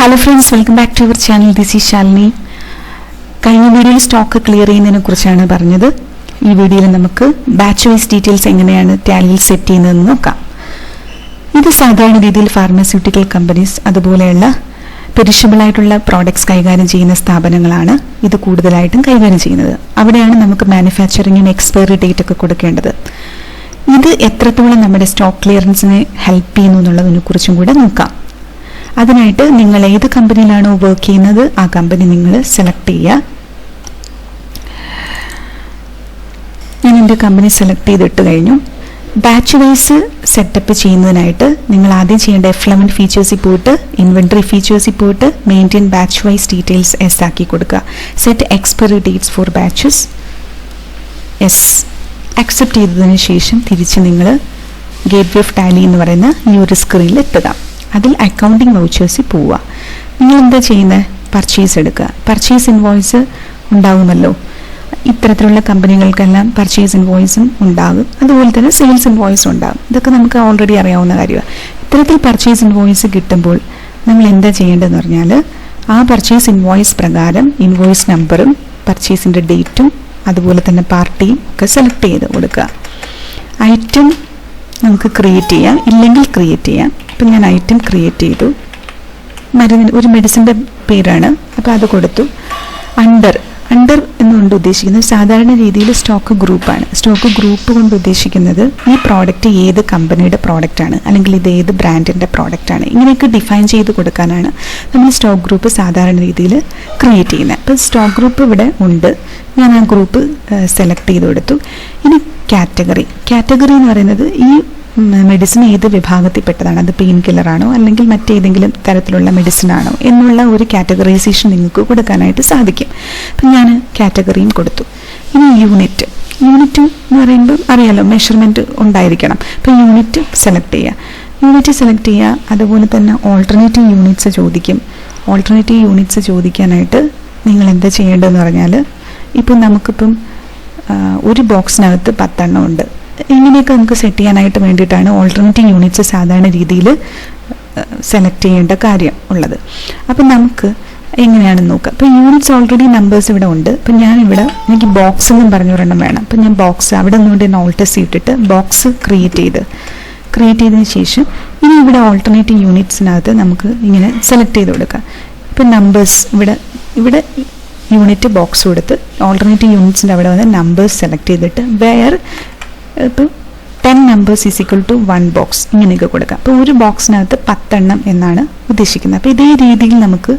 Hello friends, welcome back to our channel. This is Shalini. കഴിഞ്ഞ വീഡിയോയിൽ stock clear ചെയ്യുന്നതിനെ കുറിച്ചാണ് പറഞ്ഞത്. ഈ വീഡിയോയിൽ നമുക്ക് ബാച്ച് വൈസ് ഡീറ്റെയിൽസ് എങ്ങനെയാണ് ടാലിയിൽ സെറ്റ് ചെയ്യുന്നതെന്ന് നോക്കാം. ഇത് സാധാരണ രീതിയിൽ ഫാർമസ്യൂട്ടിക്കൽ കമ്പനീസ് അതുപോലെയുള്ള പെരിഷബിൾ ആയിട്ടുള്ള പ്രോഡക്ട്സ് കൈകാര്യം ചെയ്യുന്ന സ്ഥാപനങ്ങളാണ് ഇത് കൂടുതലായിട്ടും കൈകാര്യം ചെയ്യുന്നത്. അവിടെയാണ് നമുക്ക് മാനുഫാക്ചറിങ്ങിന് എക്സ്പയറി ഡേറ്റ് ഒക്കെ കൊടുക്കേണ്ടത്. ഇത് എത്രത്തോളം നമ്മുടെ സ്റ്റോക്ക് ക്ലിയറൻസിനെ ഹെൽപ്പ് ചെയ്യുന്നു എന്നുള്ളതിനെ കുറിച്ചും കൂടെ നോക്കാം. അതിനായിട്ട് നിങ്ങൾ ഏത് കമ്പനിയിലാണോ വർക്ക് ചെയ്യുന്നത് ആ കമ്പനി നിങ്ങൾ സെലക്ട് ചെയ്യുക. ഞാൻ എൻ്റെ കമ്പനി സെലക്ട് ചെയ്തിട്ട് കഴിഞ്ഞു. ബാച്ച് വൈസ് സെറ്റപ്പ് ചെയ്യുന്നതിനായിട്ട് നിങ്ങൾ ആദ്യം ചെയ്യേണ്ട F11 ഫീച്ചേഴ്സിൽ പോയിട്ട് ഇൻവെന്ററി ഫീച്ചേഴ്സിൽ പോയിട്ട് maintain batch wise details yes ആക്കി കൊടുക്കുക. Set expiry dates for batches yes accept ചെയ്തതിന് ശേഷം തിരിച്ച് നിങ്ങൾ ഗേറ്റ്വേ ഓഫ് ടാലി എന്ന് പറയുന്ന ഈ ഒരു സ്ക്രീനിൽ എത്തുക. അതിൽ അക്കൗണ്ടിങ് വൗച്ചേഴ്സിൽ പോവുക. നിങ്ങൾ എന്താ ചെയ്യുന്നത്? പർച്ചേസ് എടുക്കുക. പർച്ചേസ് ഇൻവോയ്സ് ഉണ്ടാകുമല്ലോ. ഇത്തരത്തിലുള്ള കമ്പനികൾക്കെല്ലാം പർച്ചേസ് ഇൻവോയ്സും ഉണ്ടാകും, അതുപോലെ തന്നെ സെയിൽസ് ഇൻവോയ്സും ഉണ്ടാകും. ഇതൊക്കെ നമുക്ക് ഓൾറെഡി അറിയാവുന്ന കാര്യമാണ്. ഇത്തരത്തിൽ പർച്ചേസ് ഇൻവോയ്സ് കിട്ടുമ്പോൾ നമ്മൾ എന്താ ചെയ്യേണ്ടതെന്ന് പറഞ്ഞാൽ ആ പർച്ചേസ് ഇൻവോയ്സ് പ്രകാരം ഇൻവോയ്സ് നമ്പറും പർച്ചേസിൻ്റെ ഡേറ്റും അതുപോലെ തന്നെ പാർട്ടിയും ഒക്കെ സെലക്ട് ചെയ്ത് കൊടുക്കുക. ഐറ്റം നമുക്ക് ക്രിയേറ്റ് ചെയ്യാം, ഇല്ലെങ്കിൽ ക്രിയേറ്റ് ചെയ്യാം. ഇപ്പം ഞാൻ ഐറ്റം ക്രിയേറ്റ് ചെയ്തു. മരുന്നിന് ഒരു മെഡിസിൻ്റെ പേരാണ്, അപ്പോൾ അത് കൊടുത്തു. അണ്ടർ എന്നുകൊണ്ട് ഉദ്ദേശിക്കുന്നത് സാധാരണ രീതിയിൽ സ്റ്റോക്ക് ഗ്രൂപ്പാണ്. സ്റ്റോക്ക് ഗ്രൂപ്പ് കൊണ്ട് ഉദ്ദേശിക്കുന്നത് ഈ പ്രോഡക്റ്റ് ഏത് കമ്പനിയുടെ പ്രോഡക്റ്റാണ് അല്ലെങ്കിൽ ഇത് ഏത് ബ്രാൻഡിൻ്റെ പ്രോഡക്റ്റാണ്, ഇങ്ങനെയൊക്കെ ഡിഫൈൻ ചെയ്ത് കൊടുക്കാനാണ് നമ്മൾ സ്റ്റോക്ക് ഗ്രൂപ്പ് സാധാരണ രീതിയിൽ ക്രിയേറ്റ് ചെയ്യുന്നത്. അപ്പോൾ സ്റ്റോക്ക് ഗ്രൂപ്പ് ഇവിടെ ഉണ്ട്. ഞാൻ ആ ഗ്രൂപ്പ് സെലക്ട് ചെയ്ത് കൊടുത്തു. ഇനി കാറ്റഗറി എന്ന് പറയുന്നത് ഈ മെഡിസിൻ ഏത് വിഭാഗത്തിൽപ്പെട്ടതാണ്, അത് പെയിൻ കില്ലറാണോ അല്ലെങ്കിൽ മറ്റേതെങ്കിലും തരത്തിലുള്ള മെഡിസിനാണോ എന്നുള്ള ഒരു കാറ്റഗറൈസേഷൻ നിങ്ങൾക്ക് കൊടുക്കാനായിട്ട് സാധിക്കും. അപ്പം ഞാൻ കാറ്റഗറിയും കൊടുത്തു. ഇനി യൂണിറ്റ് എന്ന് പറയുമ്പോൾ അറിയാലോ, മെഷർമെൻറ്റ് ഉണ്ടായിരിക്കണം. അപ്പം യൂണിറ്റ് സെലക്ട് ചെയ്യുക. അതുപോലെ തന്നെ ഓൾട്ടർനേറ്റീവ് യൂണിറ്റ്സ് ചോദിക്കാനായിട്ട് നിങ്ങൾ എന്താ ചെയ്യേണ്ടതെന്ന് പറഞ്ഞാൽ ഇപ്പം നമുക്കിപ്പം ഒരു ബോക്സിനകത്ത് 10 എണ്ണം ഉണ്ട്. ഇങ്ങനെയൊക്കെ നമുക്ക് സെറ്റ് ചെയ്യാനായിട്ട് വേണ്ടിയിട്ടാണ് ഓൾട്ടർനേറ്റീവ് യൂണിറ്റ്സ് സാധാരണ രീതിയിൽ സെലക്ട് ചെയ്യേണ്ട കാര്യം ഉള്ളത്. അപ്പം നമുക്ക് എങ്ങനെയാണെന്ന് നോക്കാം. അപ്പം യൂണിറ്റ്സ് ഓൾറെഡി നമ്പേഴ്സ് ഇവിടെ ഉണ്ട്. അപ്പം എനിക്ക് ബോക്സ് എന്നും പറഞ്ഞൊരെണ്ണം വേണം. അപ്പം ഞാൻ ബോക്സ് അവിടെ നിന്നുകൊണ്ട് തന്നെ ഓൾട്ടർ ഇട്ടിട്ട് ബോക്സ് ക്രിയേറ്റ് ചെയ്തതിന് ശേഷം ഇനി ഇവിടെ ഓൾട്ടർനേറ്റീവ് യൂണിറ്റ്സിനകത്ത് നമുക്ക് ഇങ്ങനെ സെലക്ട് ചെയ്ത് കൊടുക്കാം. ഇപ്പം നമ്പേഴ്സ് ഇവിടെ യൂണിറ്റ് ബോക്സ് കൊടുത്ത് ഓൾട്ടർനേറ്റീവ് യൂണിറ്റ്സിൻ്റെ അവിടെ വന്ന് നമ്പേഴ്സ് സെലക്ട് ചെയ്തിട്ട് ഇപ്പം 10 numbers is equal to 1 box ഇങ്ങനെയൊക്കെ കൊടുക്കാം. അപ്പോൾ ഒരു ബോക്സിനകത്ത് 10 എണ്ണം എന്നാണ് ഉദ്ദേശിക്കുന്നത്. അപ്പോൾ ഇതേ രീതിയിൽ നമുക്ക്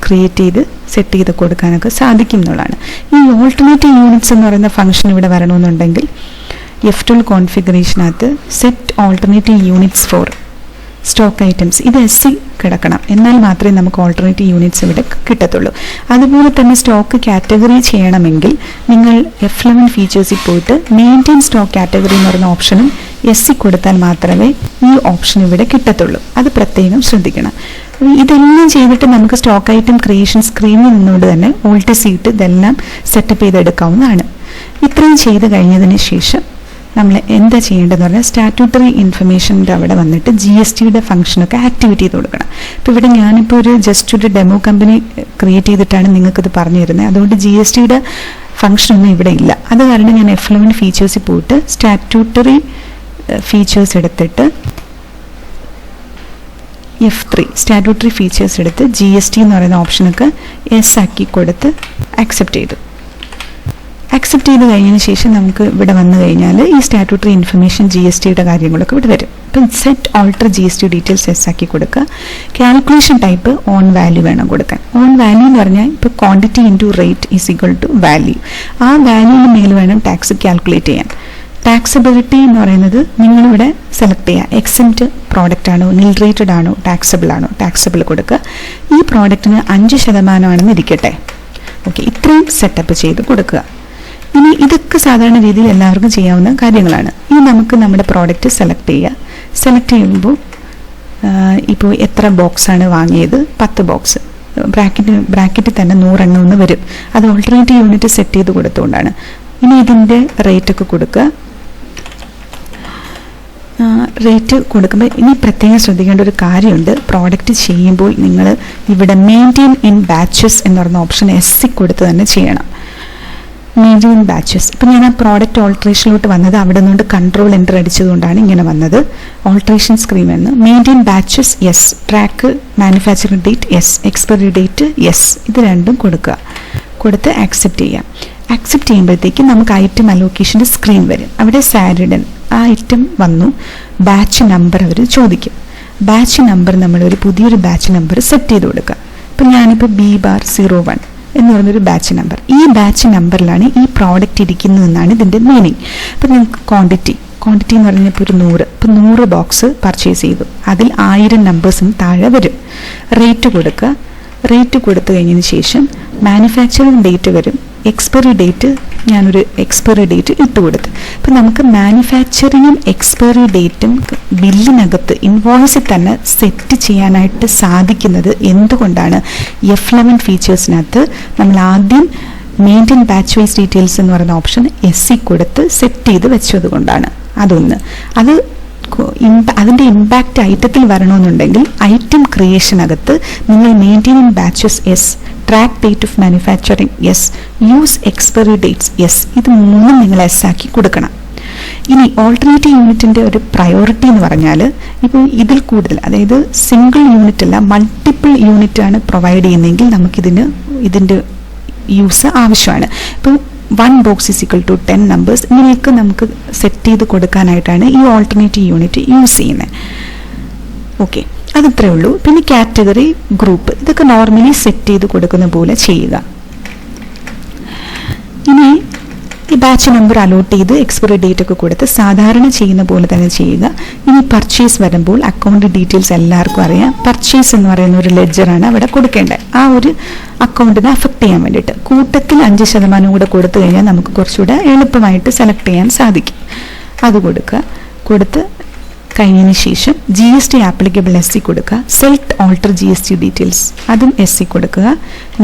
ക്രിയേറ്റ് ചെയ്ത് സെറ്റ് ചെയ്ത് കൊടുക്കാനൊക്കെ സാധിക്കും എന്നുള്ളതാണ്. ഈ ഓൾട്ടർനേറ്റീവ് യൂണിറ്റ്സ് എന്ന് പറയുന്ന ഫംഗ്ഷൻ ഇവിടെ വരണമെന്നുണ്ടെങ്കിൽ F12 കോൺഫിഗറേഷനകത്ത് set alternative units for stock items ഇത് SC കിടക്കണം, എന്നാൽ മാത്രമേ നമുക്ക് ഓൾട്ടർനേറ്റീവ് യൂണിറ്റ്സ് ഇവിടെ കിട്ടത്തുള്ളൂ. അതുപോലെ തന്നെ സ്റ്റോക്ക് കാറ്റഗറി ചെയ്യണമെങ്കിൽ നിങ്ങൾ F11 ഫീച്ചേഴ്സിൽ പോയിട്ട് മെയിൻറ്റെയിൻ സ്റ്റോക്ക് കാറ്റഗറി എന്ന് പറയുന്ന ഓപ്ഷനും SC കൊടുത്താൽ മാത്രമേ ഈ ഓപ്ഷൻ ഇവിടെ കിട്ടത്തുള്ളൂ. അത് പ്രത്യേകം ശ്രദ്ധിക്കണം. ഇതെല്ലാം ചെയ്തിട്ട് നമുക്ക് സ്റ്റോക്ക് ഐറ്റം ക്രിയേഷൻ സ്ക്രീനിൽ നിന്നുകൊണ്ട് തന്നെ ഓൾട്ട് സീറ്റ് ഇതെല്ലാം സെറ്റപ്പ് ചെയ്തെടുക്കാവുന്നതാണ്. ഇത്രയും ചെയ്ത് കഴിഞ്ഞതിന് ശേഷം നമ്മൾ എന്താ ചെയ്യേണ്ടതെന്ന് പറഞ്ഞാൽ സ്റ്റാറ്റ്യൂട്ടറി ഇൻഫർമേഷൻ്റെ അവിടെ വന്നിട്ട് GSTയുടെ ഫംഗ്ഷനൊക്കെ ആക്ടിവേറ്റ് ചെയ്ത് കൊടുക്കണം. ഇപ്പോൾ ഇവിടെ ഞാനിപ്പോൾ ഒരു ഡെമോ കമ്പനി ക്രിയേറ്റ് ചെയ്തിട്ടാണ് നിങ്ങൾക്കിത് പറഞ്ഞു തരുന്നത്. അതുകൊണ്ട് GSTയുടെ ഫംഗ്ഷനൊന്നും ഇവിടെ ഇല്ല. അത് കാരണം ഞാൻ F11 ഫീച്ചേഴ്സിൽ പോയിട്ട് സ്റ്റാറ്റ്യൂട്ടറി ഫീച്ചേഴ്സ് എടുത്തിട്ട് F3 സ്റ്റാറ്റ്യൂട്ടറി ഫീച്ചേഴ്സ് എടുത്ത് GST എന്ന് പറയുന്ന ഓപ്ഷനൊക്കെ എസ് ആക്കി കൊടുത്ത് അക്സെപ്റ്റ് ചെയ്തു കഴിഞ്ഞതിന് ശേഷം നമുക്ക് ഇവിടെ വന്നു കഴിഞ്ഞാൽ ഈ സ്റ്റാറ്റ്യൂട്ടറി ഇൻഫർമേഷൻ GSTയുടെ കാര്യങ്ങളൊക്കെ ഇവിടെ വരും. ഇപ്പം set alter GST details yes ആക്കി കൊടുക്കുക. കാൽക്കുലേഷൻ ടൈപ്പ് ഓൺ വാല്യൂ വേണം കൊടുക്കാൻ. ഓൺ വാല്യൂ എന്ന് പറഞ്ഞാൽ ഇപ്പോൾ quantity into rate is equal to value. ആ വാല്യൂവിന് മേൽ വേണം ടാക്സ് കാൽക്കുലേറ്റ് ചെയ്യാൻ. ടാക്സബിലിറ്റി എന്ന് പറയുന്നത് നിങ്ങളിവിടെ സെലക്ട് ചെയ്യുക. എക്സെപ്റ്റ് പ്രോഡക്റ്റ് ആണോ, നിൽ റേറ്റഡ് ആണോ, ടാക്സബിൾ കൊടുക്കുക. ഈ പ്രോഡക്റ്റിന് 5% ഇരിക്കട്ടെ. ഓക്കെ, ഇത്രയും സെറ്റപ്പ് ചെയ്ത് കൊടുക്കുക. ഇനി ഇതൊക്കെ സാധാരണ രീതിയിൽ എല്ലാവർക്കും ചെയ്യാവുന്ന കാര്യങ്ങളാണ്. ഇനി നമുക്ക് നമ്മുടെ പ്രോഡക്റ്റ് സെലക്ട് ചെയ്യുമ്പോൾ ഇപ്പോൾ എത്ര ബോക്സാണ് വാങ്ങിയത്, 10 ബോക്സ് ബ്രാക്കറ്റിൽ തന്നെ 100 എണ്ണം എന്ന് വരും. അത് ഓൾട്ടർനേറ്റീവ് യൂണിറ്റ് സെറ്റ് ചെയ്ത് കൊടുത്തുകൊണ്ടാണ്. ഇനി ഇതിൻ്റെ റേറ്റൊക്കെ കൊടുക്കുക. റേറ്റ് കൊടുക്കുമ്പോൾ ഇനി പ്രത്യേകം ശ്രദ്ധിക്കേണ്ട ഒരു കാര്യമുണ്ട്. പ്രോഡക്റ്റ് ചെയ്യുമ്പോൾ നിങ്ങൾ ഇവിടെ മെയിൻറ്റെയിൻ ഇൻ ബാച്ചസ് എന്ന് പറയുന്ന ഓപ്ഷൻ എസ് കൊടുത്ത് തന്നെ ചെയ്യണം. Maintain in batches. ഇപ്പം ഞാൻ ആ പ്രോഡക്റ്റ് ഓൾട്രേഷനിലോട്ട് വന്നത് അവിടെ നിന്നുകൊണ്ട് കൺട്രോൾ എൻ്റർ അടിച്ചതുകൊണ്ടാണ് ഇങ്ങനെ വന്നത്. ഓൾട്രേഷൻ സ്ക്രീൻ എന്ന് maintain batches yes, track manufacturing date yes, expiry date yes, ഇത് രണ്ടും കൊടുത്ത് ആക്സെപ്റ്റ് ചെയ്യാം. ആക്സെപ്റ്റ് ചെയ്യുമ്പോഴത്തേക്ക് നമുക്ക് ഐറ്റം അലോക്കേഷൻ്റെ സ്ക്രീൻ വരും. അവിടെ സാരിഡൻ ആ ഐറ്റം വന്നു. ബാച്ച് നമ്പർ അവർ ചോദിക്കും. ബാച്ച് നമ്പർ നമ്മളൊരു പുതിയൊരു ബാച്ച് നമ്പർ സെറ്റ് ചെയ്ത് കൊടുക്കുക. ഇപ്പം ഞാനിപ്പോൾ B⁻01 എന്ന് പറഞ്ഞൊരു ബാച്ച് നമ്പർ, ഈ ബാച്ച് നമ്പറിലാണ് ഈ പ്രോഡക്റ്റ് ഇരിക്കുന്നതെന്നാണ് ഇതിൻ്റെ മീനിങ്. ഇപ്പം നിങ്ങൾക്ക് ക്വാണ്ടിറ്റി എന്ന് പറഞ്ഞപ്പോൾ ഒരു 100, ഇപ്പം 100 ബോക്സ് പർച്ചേസ് ചെയ്തു, അതിൽ 1000 നമ്പേഴ്സിന് താഴെ വരും. റേറ്റ് കൊടുക്കുക. റേറ്റ് കൊടുത്തു കഴിഞ്ഞതിന് ശേഷം മാനുഫാക്ചറിങ് ഡേറ്റ് വരും. എക്സ്പയറി ഡേറ്റ് ഞാനൊരു എക്സ്പയറി ഡേറ്റ് ഇട്ട് കൊടുത്തു. അപ്പം നമുക്ക് മാനുഫാക്ചറിങ്ങും എക്സ്പയറി ഡേറ്റും ബില്ലിനകത്ത് ഇൻവോയ്സിൽ തന്നെ സെറ്റ് ചെയ്യാനായിട്ട് സാധിക്കുന്നത് എന്തുകൊണ്ടാണ്? F11 ഫീച്ചേഴ്സിനകത്ത് നമ്മൾ ആദ്യം മെയിൻറ്റെയിൻ ബാച്ച് വൈസ് ഡീറ്റെയിൽസ് എന്ന് പറയുന്ന ഓപ്ഷൻ SC കൊടുത്ത് സെറ്റ് ചെയ്ത് വെച്ചത് കൊണ്ടാണ്. അതൊന്ന്. അതിൻ്റെ ഇമ്പാക്റ്റ് ഐറ്റത്തിൽ വരണമെന്നുണ്ടെങ്കിൽ ഐറ്റം ക്രിയേഷനകത്ത് നിങ്ങൾ maintain in batches yes, track date of manufacturing yes, use expiry dates yes, ഇത് മൂന്നും നിങ്ങൾ എസ് ആക്കി കൊടുക്കണം. ഇനി ഓൾട്ടർനേറ്റീവ് യൂണിറ്റിൻ്റെ ഒരു പ്രയോറിറ്റി എന്ന് പറഞ്ഞാൽ ഇപ്പോൾ ഇതിൽ കൂടുതൽ, അതായത് സിംഗിൾ യൂണിറ്റ് അല്ല മൾട്ടിപ്പിൾ യൂണിറ്റ് ആണ് പ്രൊവൈഡ് ചെയ്യുന്നതെങ്കിൽ ഇതിൻ്റെ യൂസ് ആവശ്യമാണ്. ഇപ്പോൾ 1 box is equal to 10 numbers ഇങ്ങനെയൊക്കെ നമുക്ക് സെറ്റ് ചെയ്ത് കൊടുക്കാനായിട്ടാണ് ഈ ഓൾട്ടർനേറ്റീവ് യൂണിറ്റ് യൂസ് ചെയ്യുന്നത്. ഓക്കെ, അതിത്രേ ഉള്ളൂ. പിന്നെ കാറ്റഗറി, ഗ്രൂപ്പ് ഇതൊക്കെ നോർമലി സെറ്റ് ചെയ്ത് കൊടുക്കുന്ന പോലെ ചെയ്യുക. ഇനി ഈ ബാച്ച് നമ്പർ അലോട്ട് ചെയ്ത് എക്സ്പയറി ഡേറ്റ് ഒക്കെ കൊടുത്ത് സാധാരണ ചെയ്യുന്ന പോലെ തന്നെ ചെയ്യുക. ഇനി പർച്ചേസ് വരുമ്പോൾ അക്കൗണ്ട് ഡീറ്റെയിൽസ് എല്ലാവർക്കും അറിയാം. പർച്ചേസ് എന്ന് പറയുന്ന ഒരു ലെഡ്ജറാണ് അവിടെ കൊടുക്കേണ്ടത്. ആ ഒരു അക്കൗണ്ടിനെ അഫക്റ്റ് ചെയ്യാൻ വേണ്ടിയിട്ട് കൂട്ടത്തിൽ 5% കൂടെ കൊടുത്തു കഴിഞ്ഞാൽ നമുക്ക് കുറച്ചുകൂടെ എളുപ്പമായിട്ട് സെലക്ട് ചെയ്യാൻ സാധിക്കും. അത് കൊടുത്ത് കഴിഞ്ഞതിന് ശേഷം GST ആപ്ലിക്കബിൾ SC കൊടുക്കുക. സെലക്ട് ഓൾട്ടർ GST ഡീറ്റെയിൽസ് അതും SC കൊടുക്കുക.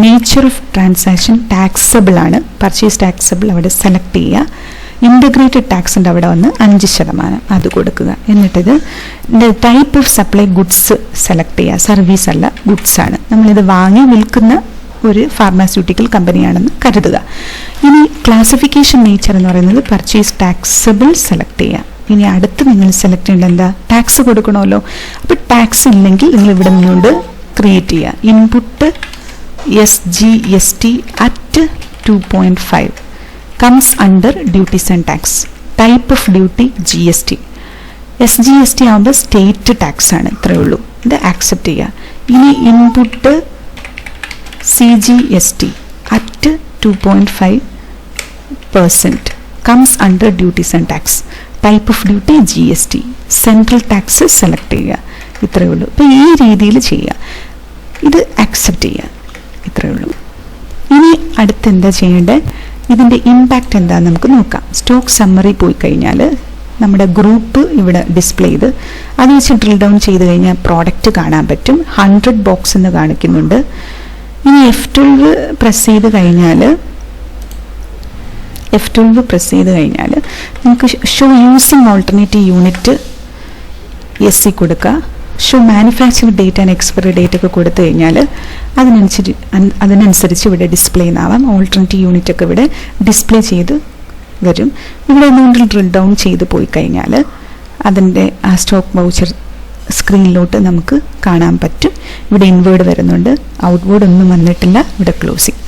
നേച്ചർ ഓഫ് ട്രാൻസാക്ഷൻ ടാക്സബിൾ ആണ്, പർച്ചേസ് ടാക്സബിൾ അവിടെ സെലക്ട് ചെയ്യുക. ഇൻ്റഗ്രേറ്റഡ് ടാക്സിൻ്റെ അവിടെ വന്ന് 5% അത് കൊടുക്കുക. എന്നിട്ടിത് type of supply goods select ചെയ്യുക. സർവീസ് അല്ല, ഗുഡ്സ് ആണ്. നമ്മളിത് വാങ്ങി വിൽക്കുന്ന ഒരു ഫാർമാസ്യൂട്ടിക്കൽ കമ്പനിയാണെന്ന് കരുതുക. ഇനി ക്ലാസിഫിക്കേഷൻ നേച്ചർ എന്ന് പറയുന്നത് പർച്ചേസ് ടാക്സബിൾ സെലക്ട് ചെയ്യുക. ഇനി അടുത്ത് നിങ്ങൾ സെലക്ട് ചെയ്യേണ്ടത് എന്താ? ടാക്സ് കൊടുക്കണമല്ലോ. അപ്പോൾ ടാക്സ് ഇല്ലെങ്കിൽ നിങ്ങൾ ഇവിടെ നിന്നുകൊണ്ട് ക്രിയേറ്റ് ചെയ്യുക. Input SGST at 2.5 comes under duties and tax. Type of duty GST. SGST ആകുമ്പോൾ സ്റ്റേറ്റ് ടാക്സ് ആണ്. ഇത്രയേ ഉള്ളൂ. ഇത് ആക്സെപ്റ്റ് ചെയ്യുക. ഇനി input CGST at 2.5% comes under duties and tax. Type of duty GST. Central tax select ചെയ്യുക. ഇത്രയേ ഉള്ളൂ. അപ്പോൾ ഈ രീതിയിൽ ചെയ്യുക. ഇത് ആക്സെപ്റ്റ് ചെയ്യുക. ഇത്രയേ ഉള്ളൂ. ഇനി അടുത്ത് എന്താ ചെയ്യേണ്ടത്? ഇതിൻ്റെ ഇമ്പാക്റ്റ് എന്താണെന്ന് നമുക്ക് നോക്കാം. സ്റ്റോക്ക് സമ്മറി പോയി കഴിഞ്ഞാൽ നമ്മുടെ ഗ്രൂപ്പ് ഇവിടെ ഡിസ്പ്ലേ ചെയ്ത് അത് വെച്ച് ഡ്രിൽ ഡൗൺ ചെയ്ത് കഴിഞ്ഞാൽ പ്രോഡക്റ്റ് കാണാൻ പറ്റും. 100 ബോക്സ് എന്ന് കാണിക്കുന്നുണ്ട്. ഇനി F12 പ്രസ് ചെയ്ത് കഴിഞ്ഞാൽ നമുക്ക് show using alternative unit SC കൊടുക്കുക. Show manufacturing date and expiry date ഒക്കെ കൊടുത്തു കഴിഞ്ഞാൽ അതിനനുസരിച്ച് ഇവിടെ ഡിസ്പ്ലേ ആവാം. ഓൾട്ടർനേറ്റീവ് യൂണിറ്റ് ഒക്കെ ഇവിടെ ഡിസ്പ്ലേ ചെയ്ത് വരും. ഇവിടെ ഒന്നുകൊണ്ട് ഡ്രിൽ ഡൗൺ ചെയ്ത് പോയി കഴിഞ്ഞാൽ അതിൻ്റെ ആ സ്റ്റോക്ക് വൗച്ചർ സ്ക്രീനിലോട്ട് നമുക്ക് കാണാൻ പറ്റും. ഇവിടെ ഇൻവേർഡ് വരുന്നുണ്ട്, ഔട്ട്വേർഡ് ഒന്നും വന്നിട്ടില്ല. ഇവിടെ ക്ലോസിങ്.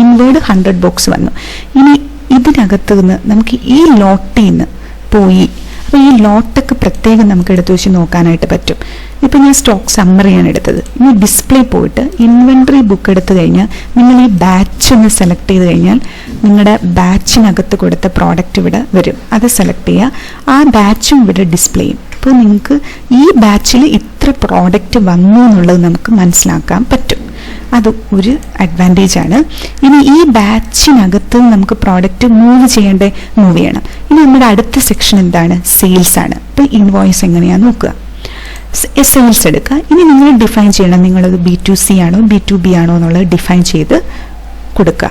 ഇൻവേർഡ് 100 ബോക്സ് വന്നു. ഇനി ഇതിനകത്ത് നിന്ന് നമുക്ക് ഈ ലോട്ടിൽ നിന്ന് പോയി, അപ്പോൾ ഈ ലോട്ടൊക്കെ പ്രത്യേകം നമുക്ക് എടുത്തു വെച്ച് നോക്കാനായിട്ട് പറ്റും. ഇപ്പം ഞാൻ സ്റ്റോക്ക് സമ്മറിയാണ് എടുത്തത്. ഇനി ഡിസ്പ്ലേ പോയിട്ട് ഇൻവെൻട്രി ബുക്ക് എടുത്തു കഴിഞ്ഞാൽ നിങ്ങൾ ഈ ബാച്ച് ഒന്ന് സെലക്ട് ചെയ്ത് കഴിഞ്ഞാൽ നിങ്ങളുടെ ബാച്ചിനകത്ത് കൊടുത്ത പ്രോഡക്റ്റ് ഇവിടെ വരും. അത് സെലക്ട് ചെയ്യുക. ആ ബാച്ചും ഇവിടെ ഡിസ്പ്ലേ ചെയ്യും. അപ്പോൾ നിങ്ങൾക്ക് ഈ ബാച്ചിൽ ഇത്ര പ്രോഡക്റ്റ് വന്നു എന്നുള്ളത് നമുക്ക് മനസ്സിലാക്കാൻ പറ്റും. അത് ഒരു അഡ്വാൻറ്റേജ് ആണ്. ഇനി ഈ ബാച്ചിനകത്ത് നമുക്ക് പ്രോഡക്റ്റ് മൂവ് ചെയ്യണം. ഇനി നമ്മുടെ അടുത്ത സെക്ഷൻ എന്താണ്? സെയിൽസ് ആണ്. അപ്പോൾ ഇൻവോയ്സ് എങ്ങനെയാണെന്ന് നോക്കുക. സെയിൽസ് എടുക്കുക. ഇനി നിങ്ങൾ ഡിഫൈൻ ചെയ്യണം, നിങ്ങളത് B2C ആണോ B2B ആണോ എന്നുള്ളത് ഡിഫൈൻ ചെയ്ത് കൊടുക്കുക.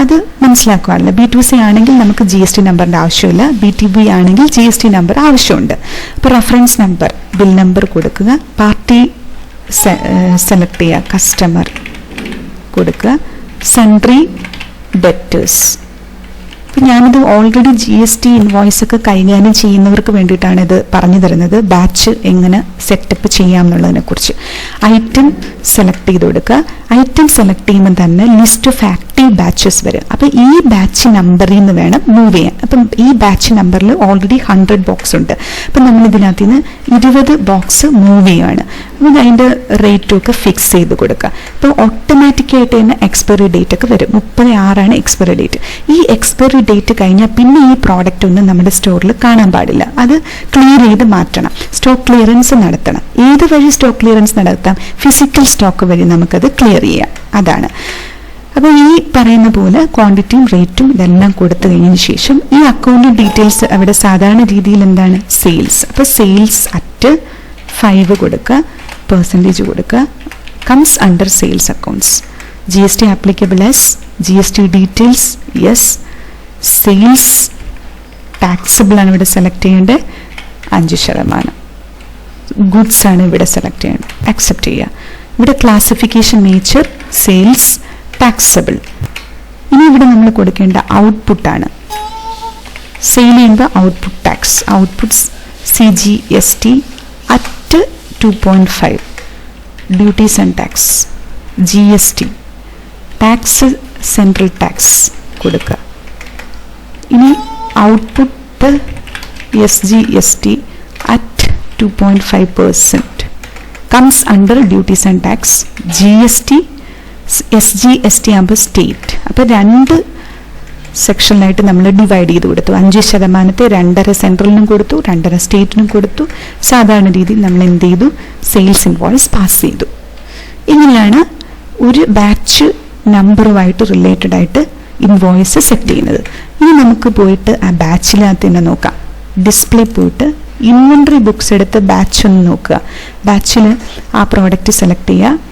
അത് മനസ്സിലാക്കുകയാണല്ലോ. B2C ആണെങ്കിൽ നമുക്ക് GST നമ്പറിൻ്റെ ആവശ്യമില്ല, B2B ആണെങ്കിൽ GST നമ്പർ ആവശ്യമുണ്ട്. അപ്പോൾ റെഫറൻസ് നമ്പർ, ബിൽ നമ്പർ കൊടുക്കുക, പാർട്ടി സെലക്ട് ചെയ്യുക, കസ്റ്റമർ കൊടുക്കുക, സൺട്രി, ഡെറ്റേഴ്സ്. അപ്പം ഞാനിത് ഓൾറെഡി GST ഇൻവോയ്സ് ഒക്കെ കൈകാര്യം ചെയ്യുന്നവർക്ക് വേണ്ടിയിട്ടാണ് ഇത് പറഞ്ഞു തരുന്നത്, ബാച്ച് എങ്ങനെ സെറ്റപ്പ് ചെയ്യാം എന്നുള്ളതിനെക്കുറിച്ച്. ഐറ്റം സെലക്ട് ചെയ്ത് കൊടുക്കുക. ഐറ്റം സെലക്ട് ചെയ്യുമ്പോൾ തന്നെ ലിസ്റ്റ് ഓഫ് ആക്റ്റീവ് ബാച്ചസ് വരും. അപ്പം ഈ ബാച്ച് നമ്പറിൽ നിന്ന് വേണം മൂവ് ചെയ്യാൻ. അപ്പം ഈ ബാച്ച് നമ്പറിൽ ഓൾറെഡി 100 ബോക്സ് ഉണ്ട്. അപ്പം നമ്മൾ ഇതിനകത്ത് നിന്ന് 20 ബോക്സ് മൂവ് ചെയ്യുകയാണ്. അപ്പം അതിൻ്റെ റേറ്റും ഒക്കെ ഫിക്സ് ചെയ്ത് കൊടുക്കുക. അപ്പോൾ ഓട്ടോമാറ്റിക്കായിട്ട് തന്നെ എക്സ്പയറി ഡേറ്റ് ഒക്കെ വരും. 36 എക്സ്പയറി ഡേറ്റ്. ഈ എക്സ്പയറി ഡേറ്റ് കഴിഞ്ഞാൽ പിന്നെ ഈ പ്രോഡക്റ്റ് ഒന്നും നമ്മുടെ സ്റ്റോറിൽ കാണാൻ പാടില്ല. അത് ക്ലിയർ ചെയ്ത് മാറ്റണം. സ്റ്റോക്ക് ക്ലിയറൻസ് നടത്തണം. ഏത് വഴി സ്റ്റോക്ക് ക്ലിയറൻസ് നടത്താം? ഫിസിക്കൽ സ്റ്റോക്ക് വഴി നമുക്കത് ക്ലിയർ ചെയ്യാം. അതാണ്. അപ്പോൾ ഈ പറയുന്ന പോലെ ക്വാണ്ടിറ്റിയും റേറ്റും ഇതെല്ലാം കൊടുത്തു കഴിഞ്ഞതിന് ശേഷം ഈ അക്കൗണ്ട് ഡീറ്റെയിൽസ് അവിടെ സാധാരണ രീതിയിൽ എന്താണ്? സെയിൽസ്. അപ്പോൾ സെയിൽസ് അറ്റ് 5 കൊടുക്കുക, പെർസെൻറ്റേജ് കൊടുക്കുക, comes under sales accounts. GST applicable as GST details, yes. Sales taxable ആണ് ഇവിടെ സെലക്ട് ചെയ്യേണ്ടത്, 5%. ഗുഡ്സ് ആണ് ഇവിടെ സെലക്ട് ചെയ്യേണ്ടത്, അക്സെപ്റ്റ് ചെയ്യുക. ഇവിടെ ക്ലാസിഫിക്കേഷൻ നേച്ചർ, സെയിൽസ്, ടാക്സബിൾ. ഇനി ഇവിടെ നമ്മൾ കൊടുക്കേണ്ട ഔട്ട്പുട്ടാണ്. സെയിൽ ചെയ്യുമ്പോൾ output tax, outputs CGST at 2.5, duties and tax, GST, tax central tax കൊടുക്കുക. ഇനി output SGST at 2.5% comes under duties and tax, GST, SGST ആകുമ്പോൾ സ്റ്റേറ്റ്. അപ്പോൾ 2 സെക്ഷനിലായിട്ട് നമ്മൾ ഡിവൈഡ് ചെയ്ത് കൊടുത്തു. 5% 2.5 സെൻട്രലിനും കൊടുത്തു, 2.5 സ്റ്റേറ്റിനും കൊടുത്തു. സാധാരണ രീതിയിൽ നമ്മൾ എന്ത് ചെയ്തു? സെയിൽസ് ഇൻവോയ്സ് പാസ് ചെയ്തു. ഇങ്ങനെയാണ് ഒരു ബാച്ച് നമ്പറുമായിട്ട് റിലേറ്റഡ് ആയിട്ട് ഇൻവോയ്സ് സെറ്റ് ചെയ്യുന്നത്. ഇനി നമുക്ക് പോയിട്ട് ആ ബാച്ചിനകത്ത് തന്നെ നോക്കാം. ഡിസ്പ്ലേ പോയിട്ട് ഇൻവെൻട്രി ബുക്സ് എടുത്ത് ബാച്ച് ഒന്ന് നോക്കുക. ബാച്ചിൽ ആ പ്രോഡക്റ്റ് സെലക്ട് ചെയ്യുക.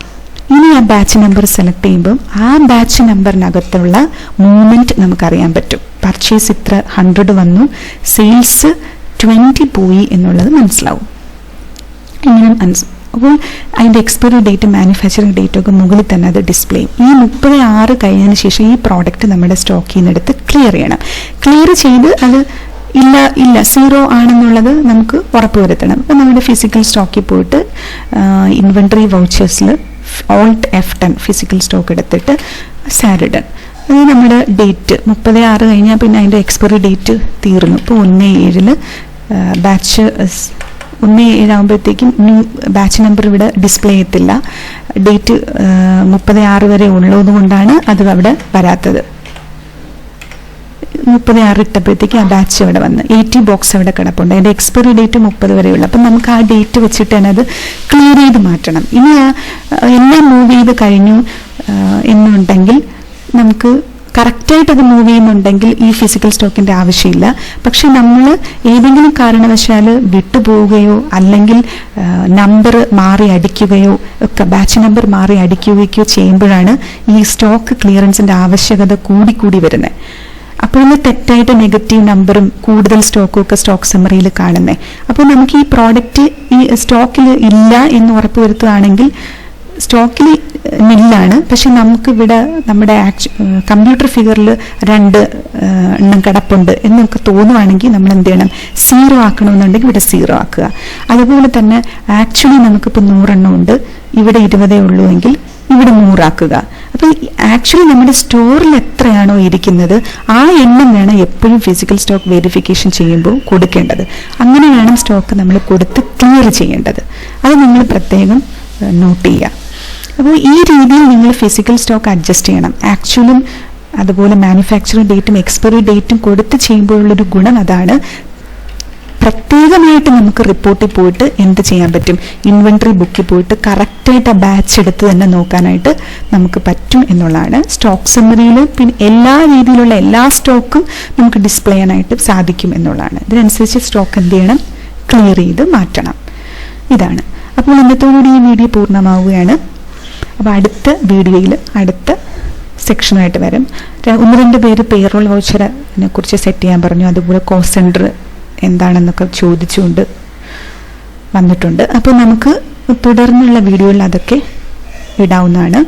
ഇനി ആ ബാച്ച് നമ്പർ സെലക്ട് ചെയ്യുമ്പോൾ ആ ബാച്ച് നമ്പറിനകത്തുള്ള മൂവ്മെൻറ്റ് നമുക്കറിയാൻ പറ്റും. പർച്ചേസ് ഇത്ര 100 വന്നു, സെയിൽസ് 20 പോയി എന്നുള്ളത് മനസ്സിലാവും. ഇങ്ങനെ അപ്പോൾ അതിൻ്റെ എക്സ്പയറി ഡേറ്റ്, മാനുഫാക്ചറിങ് ഡേറ്റ് ഒക്കെ മുകളിൽ തന്നെ അത് ഡിസ്പ്ലേ ചെയ്യും. ഈ 36 കഴിഞ്ഞതിന് ശേഷം ഈ പ്രോഡക്റ്റ് നമ്മുടെ സ്റ്റോക്കിൽ നിന്ന് എടുത്ത് ക്ലിയർ ചെയ്യണം. ക്ലിയർ ചെയ്ത് അത് ഇല്ല 0 ആണെന്നുള്ളത് നമുക്ക് ഉറപ്പുവരുത്തണം. അപ്പോൾ നമ്മുടെ ഫിസിക്കൽ സ്റ്റോക്കിൽ പോയിട്ട് ഇൻവെൻട്രി വൗച്ചേഴ്സിൽ Alt F10 ഫിസിക്കൽ സ്റ്റോക്ക് എടുത്തിട്ട് സാരിഡൺ, അത് നമ്മുടെ ഡേറ്റ് 36 കഴിഞ്ഞാൽ പിന്നെ അതിൻ്റെ എക്സ്പയറി ഡേറ്റ് തീർന്നു. ഇപ്പോൾ 1/7 ബാച്ച് 1/7 ആകുമ്പോഴത്തേക്കും ന്യൂ ബാച്ച് നമ്പർ ഇവിടെ ഡിസ്പ്ലേ ചെയ്യത്തില്ല. ഡേറ്റ് 36 വരെ ഉള്ളത് കൊണ്ടാണ് അത് അവിടെ വരാത്തത്. 36 ഇട്ടപ്പോഴത്തേക്ക് ആ ബാച്ച് അവിടെ വന്ന് 80 ബോക്സ് അവിടെ കിടപ്പുണ്ട്. അതിൻ്റെ എക്സ്പയറി ഡേറ്റ് 30 വരെയുള്ള. അപ്പം നമുക്ക് ആ ഡേറ്റ് വെച്ചിട്ട് തന്നെ അത് ക്ലിയർ ചെയ്ത് മാറ്റണം. ഇനി എല്ലാം മൂവ് ചെയ്ത് കഴിഞ്ഞു എന്നുണ്ടെങ്കിൽ നമുക്ക് കറക്റ്റായിട്ട് അത് മൂവ് ചെയ്യുന്നുണ്ടെങ്കിൽ ഈ ഫിസിക്കൽ സ്റ്റോക്കിൻ്റെ ആവശ്യമില്ല. പക്ഷെ നമ്മൾ ഏതെങ്കിലും കാരണവശാൽ വിട്ടുപോവുകയോ അല്ലെങ്കിൽ നമ്പർ മാറി അടിക്കുകയോ ഒക്കെ, ബാച്ച് നമ്പർ മാറി അടിക്കുകയോ ചെയ്യുമ്പോഴാണ് ഈ സ്റ്റോക്ക് ക്ലിയറൻസിൻ്റെ ആവശ്യകത കൂടിക്കൂടി വരുന്നത്. അപ്പോഴാണ് തെറ്റായിട്ട് നെഗറ്റീവ് നമ്പറും കൂടുതൽ സ്റ്റോക്കും ഒക്കെ സ്റ്റോക്ക് സമ്മറിയിൽ കാണുന്നത്. അപ്പോൾ നമുക്ക് ഈ പ്രോഡക്റ്റ് ഈ സ്റ്റോക്കിൽ ഇല്ല എന്ന് ഉറപ്പുവരുത്തുകയാണെങ്കിൽ സ്റ്റോക്കിൽ നില്ലാണ്, പക്ഷെ നമുക്കിവിടെ നമ്മുടെ കമ്പ്യൂട്ടർ ഫിഗറിൽ 2 എണ്ണം കിടപ്പുണ്ട് എന്നൊക്കെ തോന്നുവാണെങ്കിൽ നമ്മൾ എന്ത് ചെയ്യണം? 0 ആക്കണമെന്നുണ്ടെങ്കിൽ ഇവിടെ 0 ആക്കുക. അതുപോലെ തന്നെ ആക്ച്വലി നമുക്കിപ്പോൾ 100 എണ്ണം ഉണ്ട്, ഇവിടെ 20 ഉള്ളൂ എങ്കിൽ ഇവിടെ 100 ആക്കുക. അപ്പോൾ ആക്ച്വലി നമ്മുടെ സ്റ്റോറിൽ എത്രയാണോ ഇരിക്കുന്നത് ആ എണ്ണം വേണം എപ്പോഴും ഫിസിക്കൽ സ്റ്റോക്ക് വെരിഫിക്കേഷൻ ചെയ്യുമ്പോൾ കൊടുക്കേണ്ടത്. അങ്ങനെ വേണം സ്റ്റോക്ക് നമ്മൾ കൊടുത്ത് ക്ലിയർ ചെയ്യേണ്ടത്. അത് നിങ്ങൾ പ്രത്യേകം നോട്ട് ചെയ്യുക. അപ്പോൾ ഈ രീതിയിൽ നിങ്ങൾ ഫിസിക്കൽ സ്റ്റോക്ക് അഡ്ജസ്റ്റ് ചെയ്യണം. ആക്ച്വലും അതുപോലെ മാനുഫാക്ചറിങ് ഡേറ്റും എക്സ്പയറി ഡേറ്റും കൊടുത്ത് ചെയ്യുമ്പോഴുള്ളൊരു ഗുണം അതാണ്. പ്രത്യേകമായിട്ട് നമുക്ക് റിപ്പോർട്ടിൽ പോയിട്ട് എന്ത് ചെയ്യാൻ പറ്റും? ഇൻവെൻട്രി ബുക്കിൽ പോയിട്ട് കറക്റ്റായിട്ട് ആ ബാച്ച് എടുത്ത് തന്നെ നോക്കാനായിട്ട് നമുക്ക് പറ്റും എന്നുള്ളതാണ്. സ്റ്റോക്ക് സമ്മറിയിൽ പിന്നെ എല്ലാ രീതിയിലുള്ള എല്ലാ സ്റ്റോക്കും നമുക്ക് ഡിസ്പ്ലേ ചെയ്യാനായിട്ട് സാധിക്കും എന്നുള്ളതാണ്. ഇതിനനുസരിച്ച് സ്റ്റോക്ക് എന്ത് ചെയ്യണം? ക്ലിയർ ചെയ്ത് മാറ്റണം. ഇതാണ്. അപ്പോൾ ഇന്നത്തോടുകൂടി ഈ വീഡിയോ പൂർണ്ണമാവുകയാണ്. അപ്പോൾ അടുത്ത വീഡിയോയിൽ അടുത്ത സെക്ഷനായിട്ട് വരും. 1-2 പേര് പേറോൾ വൗച്ചറിനെ കുറിച്ച് സെറ്റ് ചെയ്യാൻ പറഞ്ഞു. അതുപോലെ കോസ്റ്റ് സെൻറ്റർ എന്താണെന്നൊക്കെ ചോദിച്ചുകൊണ്ട് വന്നിട്ടുണ്ട്. അപ്പോൾ നമുക്ക് തുടർന്നുള്ള വീഡിയോയിൽ അതൊക്കെ ഇടാവുന്നതാണ്.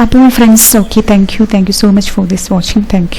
അപ്പോൾ friends, okay, thank you so much for this watching. Thank you.